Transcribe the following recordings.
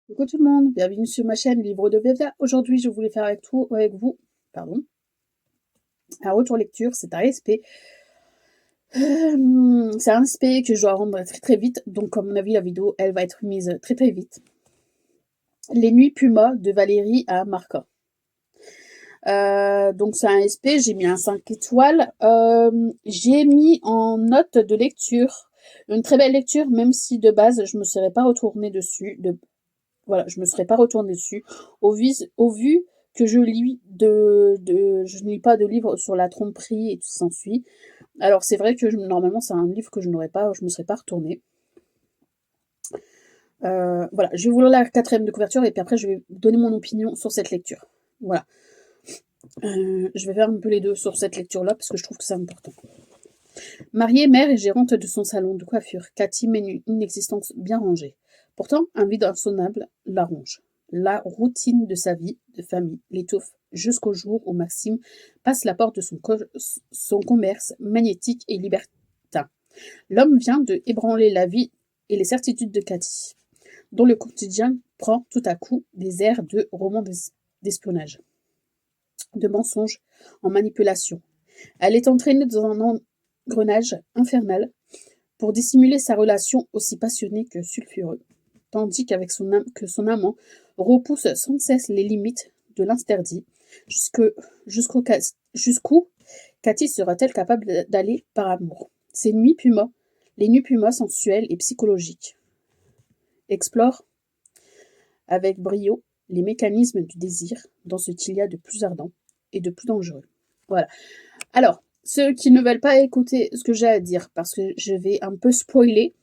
Coucou tout le monde, bienvenue sur ma chaîne Livre de Vivia. Aujourd'hui, je voulais faire avec vous, pardon, un retour lecture. C'est un SP. C'est un SP que je dois rendre très très vite. Donc, comme mon avis, la vidéo, elle va être mise très très vite. Les Nuits Puma de Valérie à Marca. Donc, c'est un SP. J'ai mis un 5 étoiles. J'ai mis en note de lecture une très belle lecture, même si de base, je me serais pas retournée dessus. Voilà, je me serais pas retournée dessus au vu que je ne lis pas de livres sur la tromperie et tout s'ensuit. Alors c'est vrai que normalement c'est un livre que je me serais pas retournée. Voilà, je vais vous lire la quatrième de couverture et puis après je vais donner mon opinion sur cette lecture. Voilà. Je vais faire un peu les deux sur cette lecture-là parce que je trouve que c'est important. Mariée, mère et gérante de son salon de coiffure, Cathy mène une existence bien rangée. Pourtant, un vide insonnable la ronge. La routine de sa vie de famille l'étouffe jusqu'au jour où Maxime passe la porte de son commerce magnétique et libertin. L'homme vient de ébranler la vie et les certitudes de Cathy, dont le quotidien prend tout à coup des airs de roman d'espionnage, de mensonge en manipulation. Elle est entraînée dans un engrenage infernal pour dissimuler sa relation aussi passionnée que sulfureuse, tandis que son amant repousse sans cesse les limites de l'interdit, jusqu'où Cathy sera-t-elle capable d'aller par amour. Les nuits pumas sensuelles et psychologiques, explorent avec brio les mécanismes du désir dans ce qu'il y a de plus ardent et de plus dangereux. Voilà. Alors, ceux qui ne veulent pas écouter ce que j'ai à dire, parce que je vais un peu spoiler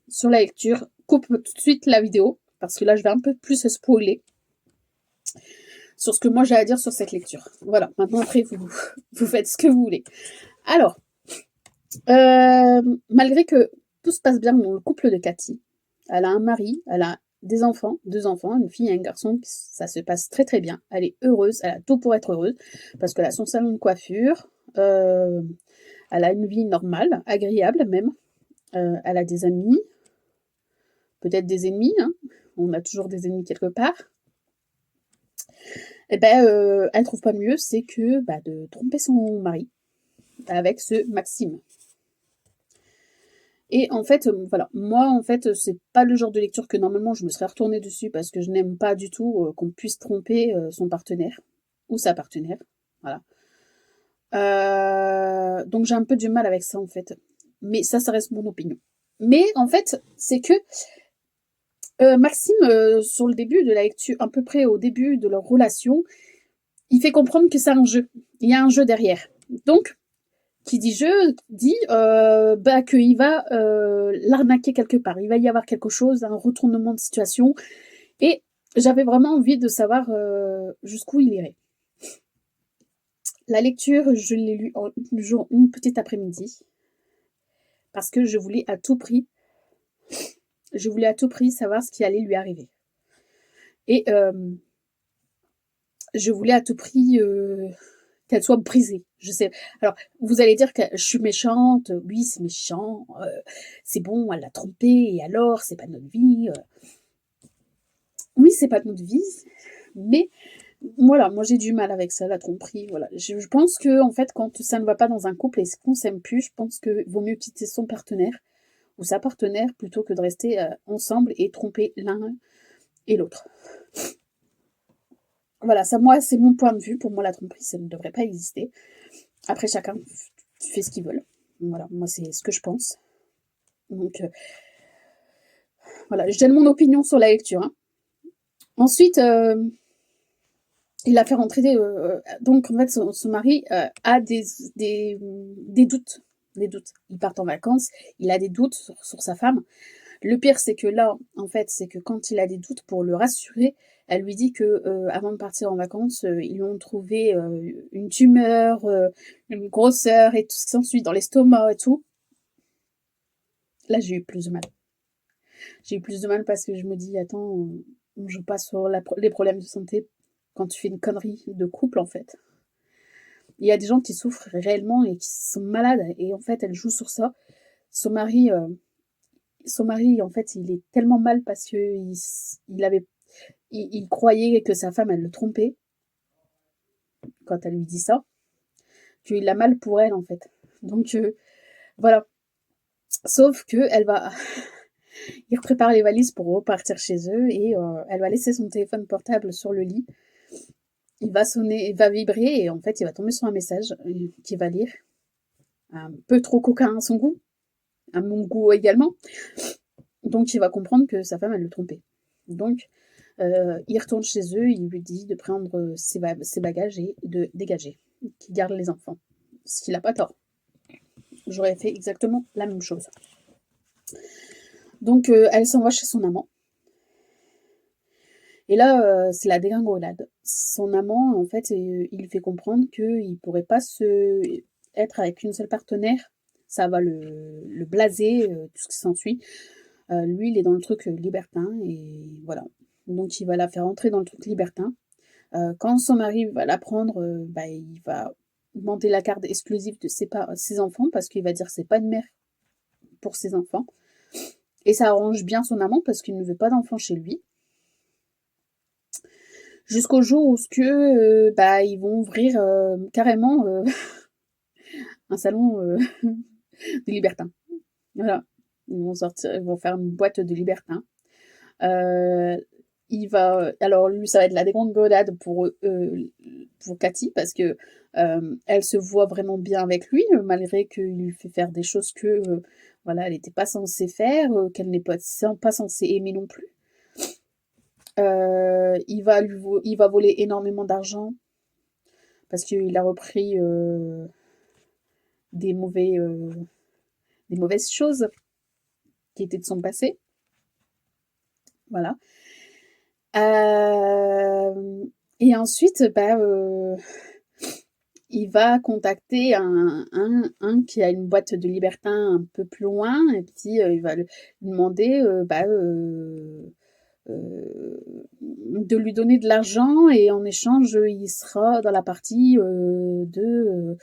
sur la lecture, coupe tout de suite la vidéo, parce que là, je vais un peu plus spoiler sur ce que moi j'ai à dire sur cette lecture. Voilà, maintenant après, vous faites ce que vous voulez. Alors, malgré que tout se passe bien dans le couple de Cathy, elle a un mari, elle a des enfants, 2 enfants, une fille et un garçon, ça se passe très très bien. Elle est heureuse, elle a tout pour être heureuse, parce qu'elle a son salon de coiffure, elle a une vie normale, agréable même, elle a des amis, peut-être des ennemis, hein. On a toujours des ennemis quelque part. Et ben, elle trouve pas mieux, c'est que de tromper son mari avec ce Maxime. Et en fait, voilà, moi, en fait, c'est pas le genre de lecture que normalement je me serais retournée dessus parce que je n'aime pas du tout qu'on puisse tromper son partenaire ou sa partenaire. Voilà. Donc j'ai un peu du mal avec ça, en fait. Mais ça reste mon opinion. Mais en fait, c'est que Maxime, sur le début de la lecture, à peu près au début de leur relation, il fait comprendre que c'est un jeu. Il y a un jeu derrière. Donc, qui dit jeu, dit qu'il va l'arnaquer quelque part. Il va y avoir quelque chose, un retournement de situation. Et j'avais vraiment envie de savoir jusqu'où il irait. La lecture, je l'ai lue en une petite après-midi. Parce que je voulais à tout prix savoir ce qui allait lui arriver. Et je voulais à tout prix qu'elle soit brisée. Je sais. Alors, vous allez dire que je suis méchante. Oui, c'est méchant. C'est bon, elle l'a trompé. Et alors, c'est pas notre vie. Oui, c'est pas notre vie. Mais voilà, moi j'ai du mal avec ça, la tromperie. Voilà. Je pense que en fait, quand ça ne va pas dans un couple et qu'on s'aime plus, je pense qu'il vaut mieux quitter son partenaire ou sa partenaire plutôt que de rester ensemble et tromper l'un et l'autre. Voilà, ça, moi, c'est mon point de vue. Pour moi, la tromperie, ça ne devrait pas exister. Après, chacun fait ce qu'il veut. Voilà, moi, c'est ce que je pense. Donc, voilà, je donne mon opinion sur la lecture. Hein. Ensuite, il a fait rentrer. Donc, en fait, son mari a des doutes. Des doutes. Ils partent en vacances, il a des doutes sur sa femme. Le pire, c'est que là, en fait, c'est que quand il a des doutes, pour le rassurer, elle lui dit que avant de partir en vacances, ils lui ont trouvé une tumeur, une grosseur et tout ce qui s'ensuit dans l'estomac et tout. Là, j'ai eu plus de mal. J'ai eu plus de mal parce que je me dis, attends, on joue pas sur les problèmes de santé quand tu fais une connerie de couple, en fait. Il y a des gens qui souffrent réellement et qui sont malades, et en fait, elle joue sur ça. Son mari, son mari, en fait, il est tellement mal parce que il croyait que sa femme, elle le trompait quand elle lui dit ça, qu'il a mal pour elle, en fait. Donc, voilà. Sauf que elle va ils préparent les valises pour repartir chez eux et elle va laisser son téléphone portable sur le lit. Il va sonner, il va vibrer et en fait, il va tomber sur un message qu'il va lire. Un peu trop coquin à son goût, à mon goût également. Donc, il va comprendre que sa femme, elle le trompait. Donc, il retourne chez eux, il lui dit de prendre ses bagages et de dégager, qu'il garde les enfants. Ce qu'il n'a pas tort. J'aurais fait exactement la même chose. Donc, elle s'en va chez son amant. Et là, c'est la dégringolade. Son amant, en fait, il lui fait comprendre qu'il ne pourrait pas être avec une seule partenaire. Ça va le blaser, tout ce qui s'ensuit. Lui, il est dans le truc libertin, et voilà. Donc, il va la faire entrer dans le truc libertin. Quand son mari va l'apprendre, il va demander la carte exclusive de ses enfants, parce qu'il va dire que c'est pas une mère pour ses enfants. Et ça arrange bien son amant, parce qu'il ne veut pas d'enfants chez lui. Jusqu'au jour où ils vont ouvrir carrément un salon de libertins. Voilà. Ils vont faire une boîte de libertins. Alors lui, ça va être la dégringolade pour Cathy, parce que elle se voit vraiment bien avec lui, malgré qu'il lui fait faire des choses que voilà, elle n'était pas censée faire, qu'elle n'est pas censée aimer non plus. Il va voler énormément d'argent parce qu'il a repris des mauvaises choses qui étaient de son passé. Voilà. Et ensuite, il va contacter un qui a une boîte de libertins un peu plus loin, et puis il va lui demander de lui donner de l'argent, et en échange, il sera dans la partie de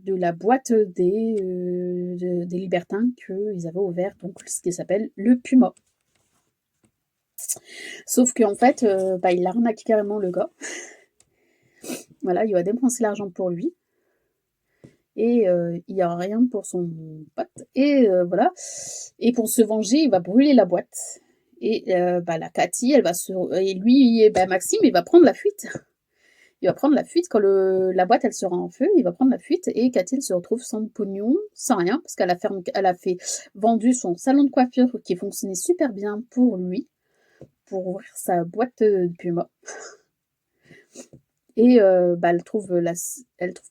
la boîte des libertins qu'ils avaient ouvert, donc ce qui s'appelle le Puma. Sauf qu'en fait, il arnaque carrément le gars. Voilà, il va dépenser l'argent pour lui. Et il n'y a rien pour son pote. Et voilà. Et pour se venger, il va brûler la boîte. Et la Cathy, elle va et lui, Maxime, il va prendre la fuite. Il va prendre la fuite quand la boîte, elle sera en feu. Il va prendre la fuite et Cathy, elle se retrouve sans pognon, sans rien, parce qu'elle a fait vendu son salon de coiffure qui fonctionnait super bien pour lui, pour ouvrir sa boîte de Puma. Et elle trouve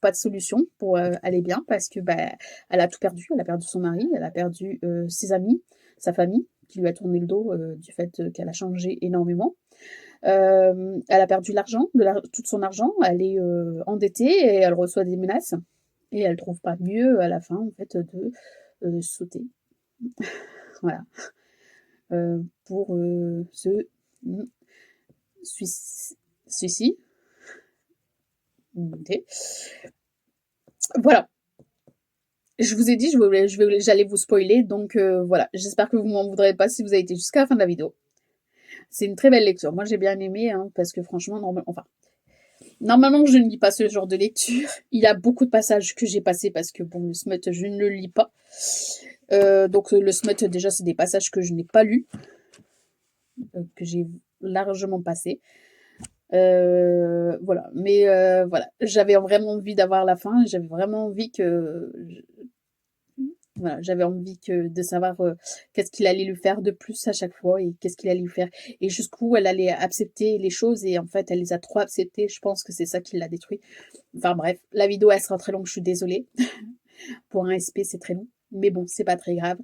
pas de solution pour aller bien, parce que elle a tout perdu. Elle a perdu son mari, elle a perdu ses amis, sa famille, qui lui a tourné le dos du fait qu'elle a changé énormément. Elle a perdu tout son argent, elle est endettée et elle reçoit des menaces. Et elle trouve pas mieux à la fin, en fait, de sauter. Voilà. Pour se suicide. Voilà. Je vous ai dit, j'allais vous spoiler, donc voilà. J'espère que vous m'en voudrez pas si vous avez été jusqu'à la fin de la vidéo. C'est une très belle lecture. Moi, j'ai bien aimé, parce que franchement, normalement, je ne lis pas ce genre de lecture. Il y a beaucoup de passages que j'ai passés parce que, bon, le smut, je ne le lis pas. Donc, le smut, déjà, c'est des passages que je n'ai pas lus, que j'ai largement passés. Voilà. Mais voilà, j'avais vraiment envie d'avoir la fin. J'avais vraiment envie j'avais envie de savoir qu'est-ce qu'il allait lui faire de plus à chaque fois, et qu'est-ce qu'il allait lui faire, et jusqu'où elle allait accepter les choses, et en fait elle les a trop acceptées. Je pense que c'est ça qui l'a détruit. Enfin bref, la vidéo elle sera très longue, je suis désolée. Pour un SP c'est très long, mais bon, c'est pas très grave.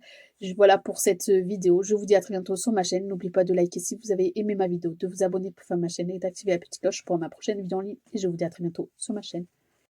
Voilà pour cette vidéo, je vous dis à très bientôt sur ma chaîne. N'oubliez pas de liker si vous avez aimé ma vidéo, de vous abonner pour faire ma chaîne et d'activer la petite cloche pour ma prochaine vidéo en ligne, et je vous dis à très bientôt sur ma chaîne.